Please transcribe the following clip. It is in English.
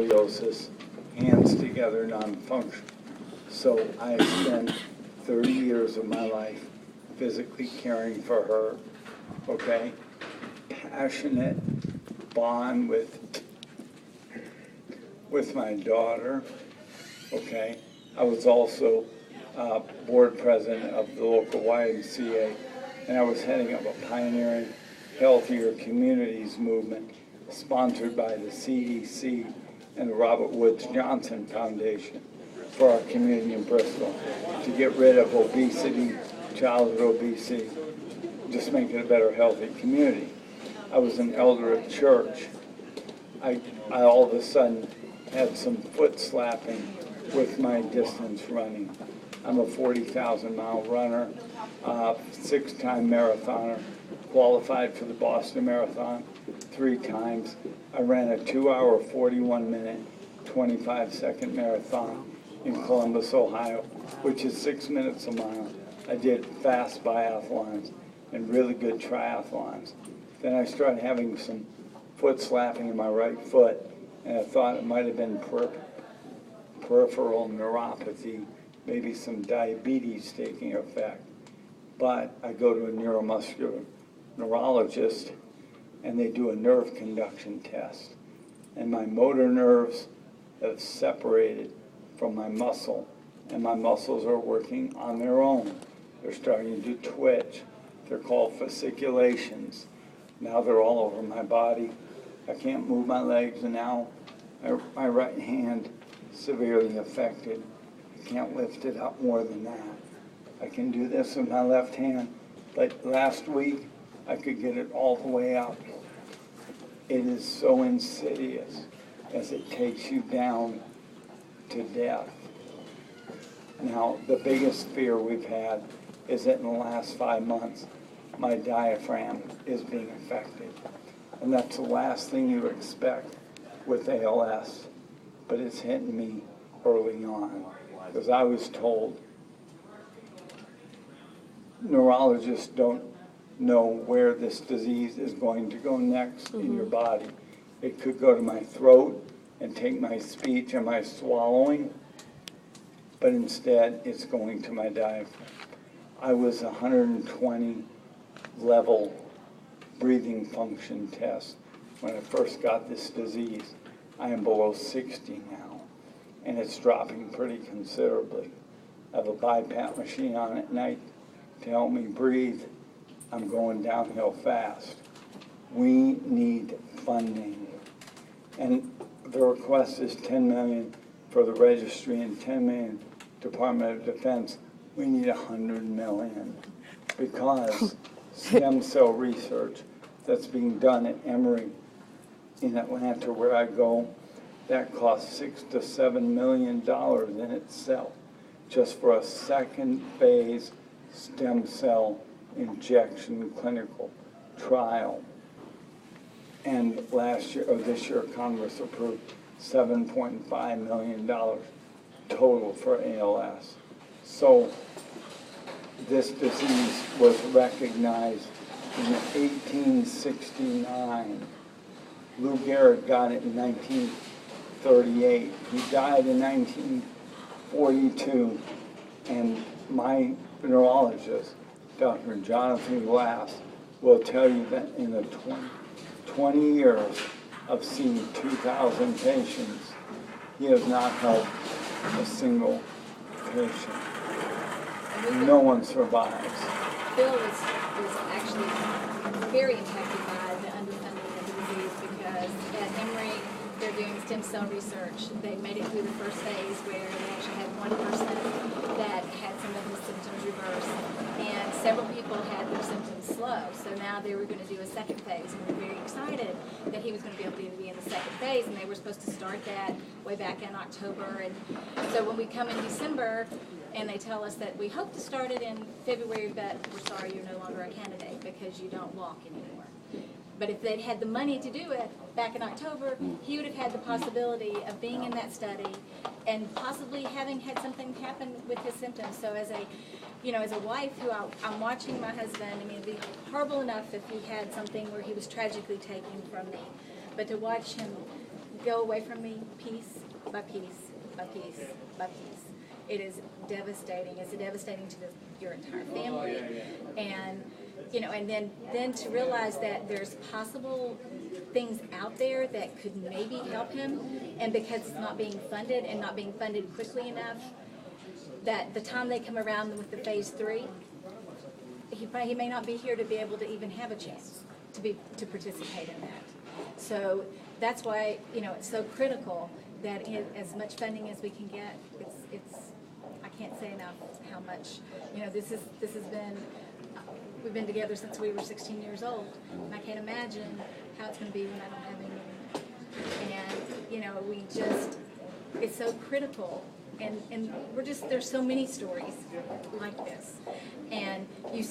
scoliosis, hands together, non-functional. So I spent 30 years of my life physically caring for her, okay? Passionate bond with my daughter, okay? I was also board president of the local YMCA, and I was heading up a pioneering Healthier Communities movement sponsored by the CDC and the Robert Woods Johnson Foundation for our community in Bristol to get rid of obesity, childhood obesity, just make it a better, healthy community. I was an elder at church. I all of a sudden had some foot slapping with my distance running. I'm a 40,000-mile runner, 6-time marathoner, qualified for the Boston Marathon 3 times. I ran a 2-hour, 41-minute, 25-second marathon in Columbus, Ohio, which is 6 minutes a mile. I did fast biathlons and really good triathlons. Then I started having some foot slapping in my right foot, and I thought it might have been peripheral neuropathy, maybe some diabetes taking effect. But I go to a neuromuscular neurologist, and they do a nerve conduction test. And my motor nerves have separated from my muscle, and my muscles are working on their own. They're starting to twitch. They're called fasciculations. Now they're all over my body. I can't move my legs, and now my right hand severely affected. I can't lift it up more than that. I can do this with my left hand, but last week I could get it all the way up. It is so insidious as it takes you down to death. Now, the biggest fear we've had is that in the last 5 months, my diaphragm is being affected. And that's the last thing you expect with ALS, but it's hitting me early on. Because I was told neurologists don't know where this disease is going to go next in your body. It could go to my throat and take my speech and my swallowing, but instead it's going to my diaphragm. I was 120 level breathing function test when I first got this disease. I am below 60 now, and it's dropping pretty considerably. I have a BiPAP machine on at night to help me breathe. I'm going downhill fast. We need funding. And the request is $10 million for the registry and $10 million Department of Defense. We need $100 million because stem cell research that's being done at Emory in Atlanta, where I go, that costs $6 to $7 million in itself, just for a second phase stem cell injection clinical trial. And this year, Congress approved $7.5 million total for ALS. So this disease was recognized in 1869. Lou Gehrig got it in 1938. He died in 1942, and my neurologist, Dr. Jonathan Glass, will tell you that in the 20 years of seeing 2,000 patients, he has not helped a single patient. No one survives. Bill was actually very impacted by the underfunding of the disease because at Emory, they're doing stem cell research. They made it through the first phase where they actually had one person that had some of his symptoms reversed, and several people had their symptoms slow. So now they were going to do a second phase, and we're very excited that he was going to be able to be in the second phase, and they were supposed to start that way back in October. And so when we come in December, and they tell us that we hope to start it in February, but we're sorry you're no longer a candidate because you don't walk anymore. But if they'd had the money to do it back in October, he would have had the possibility of being in that study and possibly having had something happen with his symptoms. So as a wife who I'm watching my husband, I mean, it'd be horrible enough if he had something where he was tragically taken from me. But to watch him go away from me piece by piece by piece by piece. It is devastating. It's devastating to your entire family, and you know, and then to realize that there's possible things out there that could maybe help him, and because it's not being funded and not being funded quickly enough, that the time they come around with the phase 3, he may not be here to be able to even have a chance to participate in that. So that's why, you know, it's so critical that as much funding as we can get, it's I can't say enough how much, you know, this has been, we've been together since we were 16 years old, and I can't imagine how it's going to be when I don't have him anymore. And, you know, it's so critical, and we're just, there's so many stories like this, and you